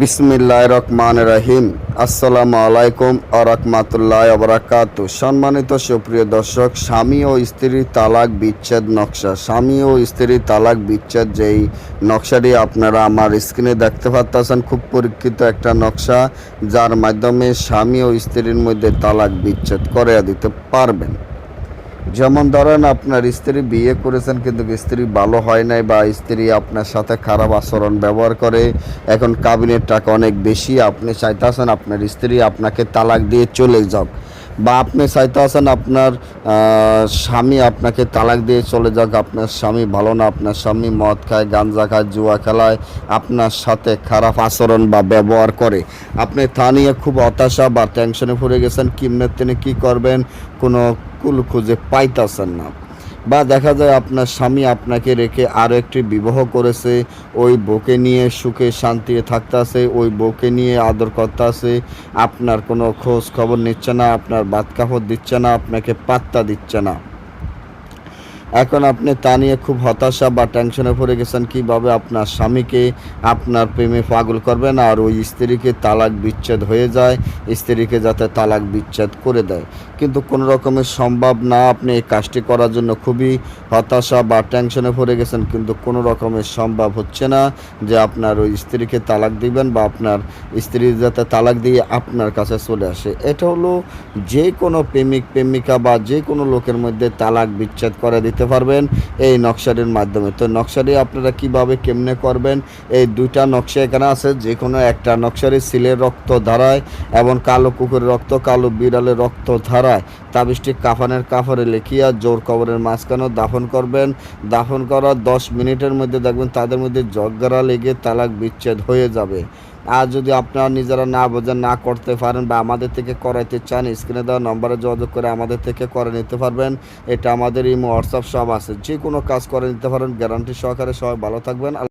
বিসমিল্লাহির রহমানির রহিম। আসসালামু আলাইকুম ওয়া রাহমাতুল্লাহি ওয়া বারাকাতুহু। সম্মানিত সুপ্রিয় দর্শক, স্বামী ও স্ত্রীর তালাক বিচ্ছেদ নকশা। স্বামী ও স্ত্রীর তালাক বিচ্ছেদ যেই নকশাটি আপনারা আমার স্ক্রিনে দেখতে পাচ্ছেন, খুব পরীক্ষিত একটা নকশা, যার মাধ্যমে স্বামী ও স্ত্রীর মধ্যে তালাক বিচ্ছেদ করে দিতে পারবেন। যেমন ধরেন, আপনার স্ত্রী বিয়ে করেছেন কিন্তু স্ত্রী ভালো হয় নাই, বা স্ত্রী আপনার সাথে খারাপ আচরণ ব্যবহার করে, এখন কাবিনের টাকা অনেক বেশি, আপনি চাইতেছেন আপনার স্ত্রী আপনাকে তালাক দিয়ে চলে যাক, বা আপনি চাইতেছেন আপনার স্বামী আপনাকে তালাক দিয়ে চলে যাক। আপনার স্বামী ভালো না, আপনার স্বামী মদ খায়, গাঞ্জা খায়, জুয়া খেলায়, আপনার সাথে খারাপ আচরণ বা ব্যবহার করে, আপনি তা নিয়ে খুব হতাশা বা টেনশনে পড়ে গেছেন। কিমনের তিনি কী করবেন, কোনো কুল খুঁজে পাইতেছেন না, বা দেখা যায় আপনার স্বামী আপনাকে রেখে আরও একটি বিবাহ করেছে, ওই বউকে নিয়ে সুখে শান্তিতে থাকতেছে, ওই বউকে নিয়ে আদর করতেছে, আপনার কোনো খোঁজ খবর নিচ্ছে না, আপনার ভাত কাপড় দিচ্ছে না, আপনাকে পাত্তা দিচ্ছে না। এখন আপনি তা নিয়ে খুব হতাশা বা টেনশনে পড়ে গেছেন, কীভাবে আপনার স্বামীকে আপনার প্রেমে পাগল করবেন আর ওই স্ত্রীকে তালাক বিচ্ছেদ হয়ে যায়, স্ত্রীকে যাতে তালাক বিচ্ছেদ করে দেয়। কিন্তু কোনো রকমের সম্ভব না। আপনি এই কাজটি করার জন্য খুবই হতাশা বা টেনশনে পড়ে গেছেন, কিন্তু কোনো রকমের সম্ভব হচ্ছে না যে আপনার ওই স্ত্রীকে তালাক দিবেন বা আপনার স্ত্রী যাতে তালাক দিয়ে আপনার কাছে চলে আসে। এটা হলো যে কোনো প্রেমিক প্রেমিকা বা যে কোনো লোকের মধ্যে তালাক বিচ্ছেদ করে দিতে পারবেন এই নকশাটির মাধ্যমে। তো নকশাটি আপনারা কিভাবে কেমনে করবেন, এই দুইটা নকশা এখানে আছে। যে কোনো একটা নকশারি সিলের রক্ত ধারায় এবং কালো কুকুরের রক্ত, কালো বিড়ালের রক্ত ধারায় তাবিজটি কাফানের কাপড়ে লিখিয়া জোর কবরের মাঝখানে দাফন করবেন। দাফন করার 10 মিনিটের মধ্যে দেখবেন তাদের মধ্যে ঝগড়া লেগে তালাক বিচ্ছেদ হয়ে যাবে। আর যদি আপনারা নিজেরা না বোঝেন, না করতে পারেন বা আমাদের থেকে করাইতে চান, স্ক্রিনে দেওয়া নম্বরে যোগাযোগ করে আমাদের থেকে করে নিতে পারবেন। এটা আমাদের ইমো, হোয়াটসঅ্যাপ সব আছে, যে কোনো কাজ করে নিতে পারেন গ্যারান্টি সহকারে। সবাই ভালো থাকবেন।